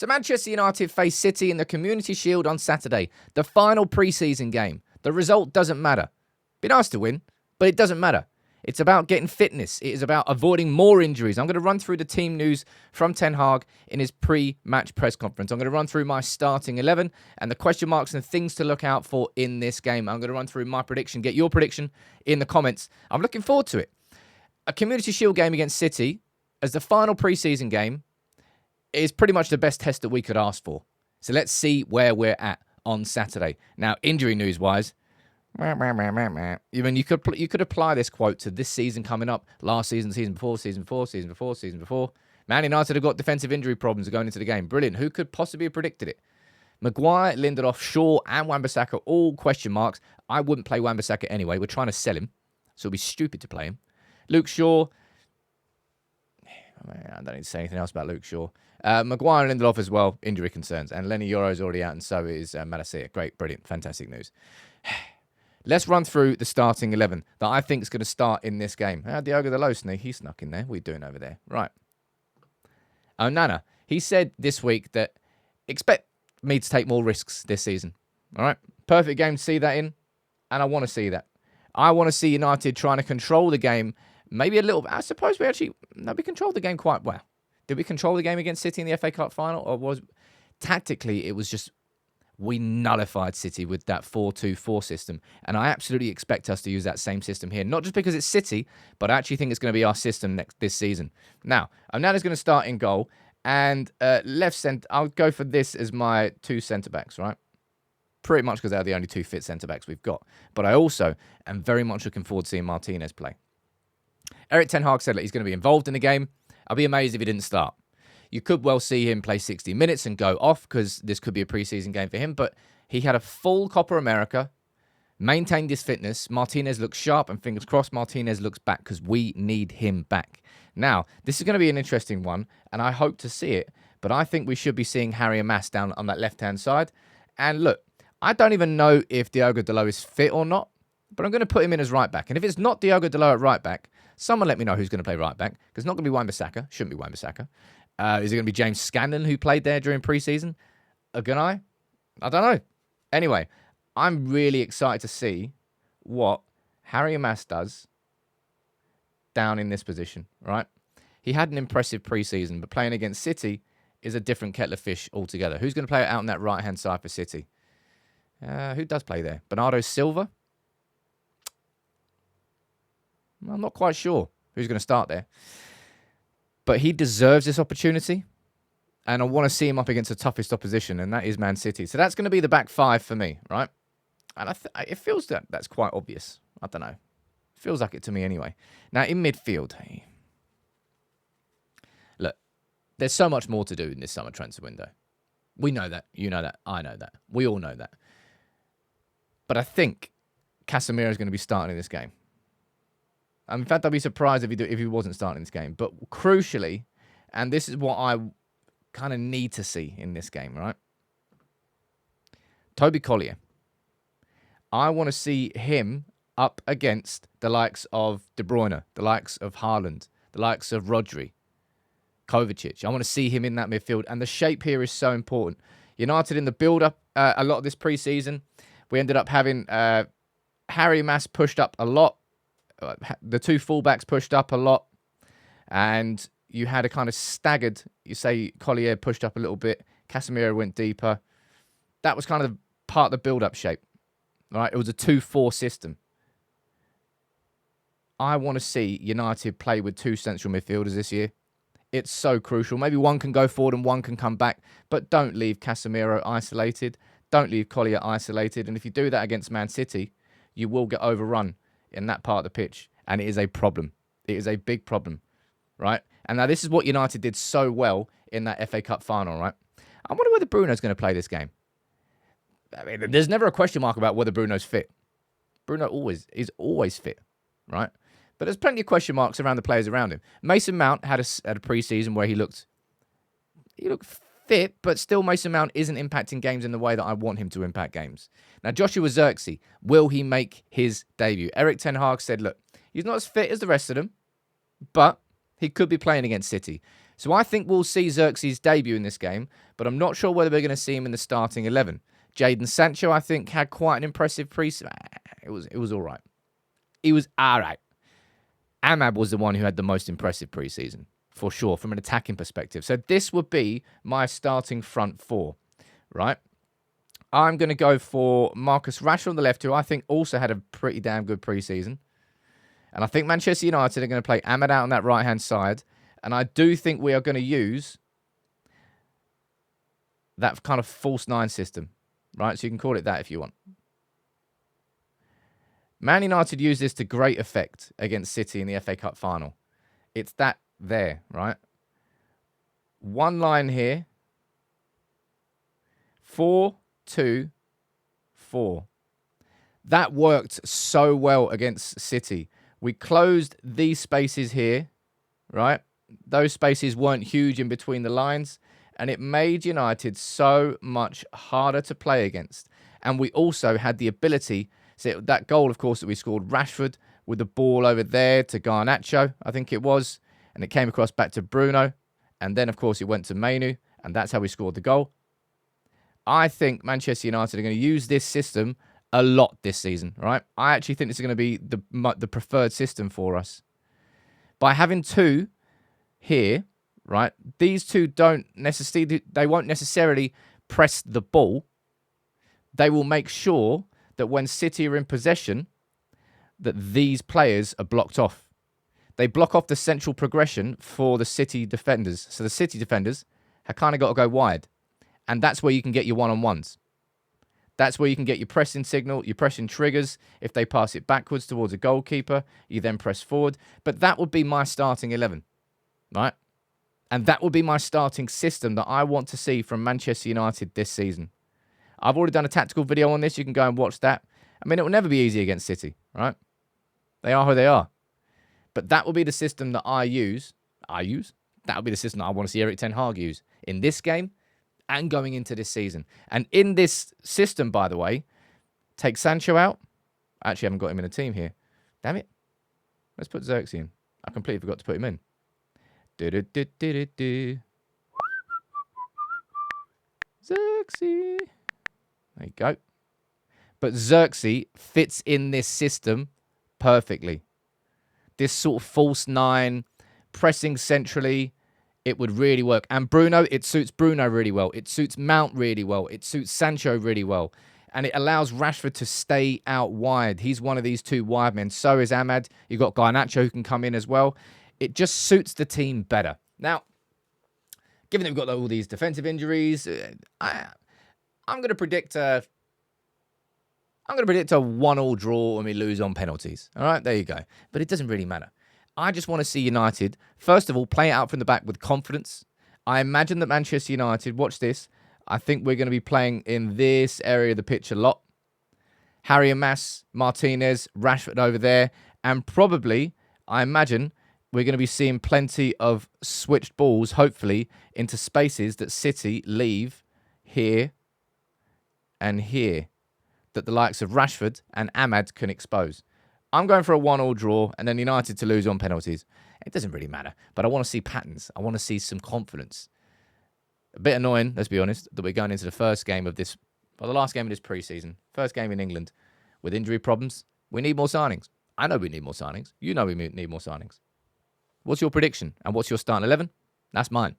So Manchester United face City in the Community Shield on Saturday, the final pre-season game. The result doesn't matter. Be nice to win, but it doesn't matter. It's about getting fitness. It is about avoiding more injuries. I'm going to run through the team news from Ten Hag in his pre-match press conference. I'm going to run through my starting 11 and the question marks and things to look out for in this game. I'm going to run through my prediction. Get your prediction in the comments. I'm looking forward to it. A Community Shield game against City as the final pre-season game is pretty much the best test that we could ask for. So let's see where we're at on Saturday. Now, injury news-wise, you could apply this quote to this season coming up, last season, season before. Man United have got defensive injury problems going into the game. Brilliant. Who could possibly have predicted it? Maguire, Lindelof, Shaw, and Wan-Bissaka, all question marks. I wouldn't play Wan-Bissaka anyway. We're trying to sell him, so it'd be stupid to play him. Luke Shaw, I don't need to say anything else about Luke Shaw. Maguire and Lindelof as well, injury concerns. And Lenny Yoro's already out, and so is Malacia. Great, brilliant, fantastic news. Let's run through the starting 11 that I think is going to start in this game. Diogo Dalot, he snuck in there. What are you doing over there? Right. Onana, he said this week that expect me to take more risks this season. All right. Perfect game to see that in, and I want to see that. I want to see United trying to control the game, maybe a little bit. I suppose we controlled the game quite well. Did we control the game against City in the FA Cup final, or was tactically it was just we nullified City with that 4-2-4 system, and I absolutely expect us to use that same system here. Not just because it's City, but I actually think it's going to be our system this season. Now, Onana's going to start in goal, and left centre, I'll go for this as my two centre-backs, right? Pretty much because they're the only two fit centre-backs we've got. But I also am very much looking forward to seeing Martinez play. Erik Ten Hag said that he's going to be involved in the game. I'll be amazed if he didn't start. You could well see him play 60 minutes and go off because this could be a preseason game for him. But he had a full Copa America, maintained his fitness. Martinez looks sharp, and fingers crossed Martinez looks back because we need him back. Now, this is going to be an interesting one, and I hope to see it. But I think we should be seeing Harry Mass down on that left-hand side. And look, I don't even know if Diogo Dalot is fit or not, but I'm going to put him in as right back. And if it's not Diogo Dalot at right back, someone let me know who's going to play right back, because it's not going to be Wan-Bissaka. Shouldn't be Wan-Bissaka. Is it going to be James Scanlon who played there during pre-season? Agunai? I don't know. Anyway, I'm really excited to see what Harry Mass does down in this position, right? He had an impressive pre-season, but playing against City is a different kettle of fish altogether. Who's going to play out on that right-hand side for City? Who does play there? Bernardo Silva? I'm not quite sure who's going to start there. But he deserves this opportunity. And I want to see him up against the toughest opposition, and that is Man City. So that's going to be the back five for me, right? And it feels that that's quite obvious. I don't know. It feels like it to me anyway. Now, in midfield, hey, look, there's so much more to do in this summer transfer window. We know that. You know that. I know that. We all know that. But I think Casemiro is going to be starting in this game. In fact, I'd be surprised if he wasn't starting this game. But crucially, and this is what I kind of need to see in this game, right? Toby Collier. I want to see him up against the likes of De Bruyne, the likes of Haaland, the likes of Rodri, Kovacic. I want to see him in that midfield. And the shape here is so important. United in the build-up a lot of this pre-season, we ended up having Harry Mass pushed up a lot. The two fullbacks pushed up a lot, and you had a kind of staggered, you say Collier pushed up a little bit, Casemiro went deeper. That was kind of part of the build-up shape, right? It was a 2-4 system. I want to see United play with two central midfielders this year. It's so crucial. Maybe one can go forward and one can come back, but don't leave Casemiro isolated. Don't leave Collier isolated. And if you do that against Man City, you will get overrun in that part of the pitch, and it is a problem. It is a big problem, right? And now this is what United did so well in that FA Cup final, right? I wonder whether Bruno's going to play this game. I mean, there's never a question mark about whether Bruno's fit. Bruno is always fit, right? But there's plenty of question marks around the players around him. Mason Mount had a pre-season where he looked fit, but still Mason Mount isn't impacting games in the way that I want him to impact games. Now, Joshua Zirkzee, will he make his debut? Erik Ten Hag said, look, he's not as fit as the rest of them, but he could be playing against City. So I think we'll see Zirkzee's debut in this game, but I'm not sure whether we're going to see him in the starting 11. Jadon Sancho, I think, had quite an impressive pre-season. It was all right. He was all right. Ahmad was the one who had the most impressive pre-season, for sure, from an attacking perspective. So this would be my starting front four, right? I'm going to go for Marcus Rashford on the left, who I think also had a pretty damn good pre-season. And I think Manchester United are going to play Ahmad out on that right-hand side. And I do think we are going to use that kind of false nine system, right? So you can call it that if you want. Man United used this to great effect against City in the FA Cup final. It's that there, right? One line here. 4-2-4. That worked so well against City. We closed these spaces here, right? Those spaces weren't huge in between the lines, and it made United so much harder to play against. And we also had the ability, so that goal, of course, that we scored, Rashford with the ball over there to Garnacho, I think it was, and it came across back to Bruno, and then, of course, it went to Mainu, and that's how we scored the goal. I think Manchester United are going to use this system a lot this season, right? I actually think this is going to be the preferred system for us. By having two here, right, these two won't necessarily press the ball. They will make sure that when City are in possession, that these players are blocked off. They block off the central progression for the City defenders. So the City defenders have kind of got to go wide. And that's where you can get your one-on-ones. That's where you can get your pressing signal, your pressing triggers. If they pass it backwards towards a goalkeeper, you then press forward. But that would be my starting 11, right? And that would be my starting system that I want to see from Manchester United this season. I've already done a tactical video on this. You can go and watch that. I mean, it will never be easy against City, right? They are who they are. But that will be the system that I use. That will be the system that I want to see Erik ten Hag use in this game and going into this season. And in this system, by the way, take Sancho out. I actually haven't got him in a team here. Damn it. Let's put Zirkzee in. I completely forgot to put him in. Zirkzee. There you go. But Zirkzee fits in this system perfectly. This sort of false nine, pressing centrally, it would really work. And Bruno, it suits Bruno really well. It suits Mount really well. It suits Sancho really well. And it allows Rashford to stay out wide. He's one of these two wide men. So is Ahmad. You've got Garnacho who can come in as well. It just suits the team better. Now, given that we've got all these defensive injuries, I'm going to predict a 1-1 draw when we lose on penalties. All right, there you go. But it doesn't really matter. I just want to see United, first of all, play it out from the back with confidence. I imagine that Manchester United, watch this, I think we're going to be playing in this area of the pitch a lot. Harry and Mass, Martinez, Rashford over there. And probably, I imagine, we're going to be seeing plenty of switched balls, hopefully, into spaces that City leave here and here, that the likes of Rashford and Ahmad can expose. I'm going for a 1-1 draw and then United to lose on penalties. It doesn't really matter, but I want to see patterns. I want to see some confidence. A bit annoying, let's be honest, that we're going into the first game of this, or the last game of this pre-season, first game in England, with injury problems. We need more signings. I know we need more signings. You know we need more signings. What's your prediction? And what's your starting 11? That's mine.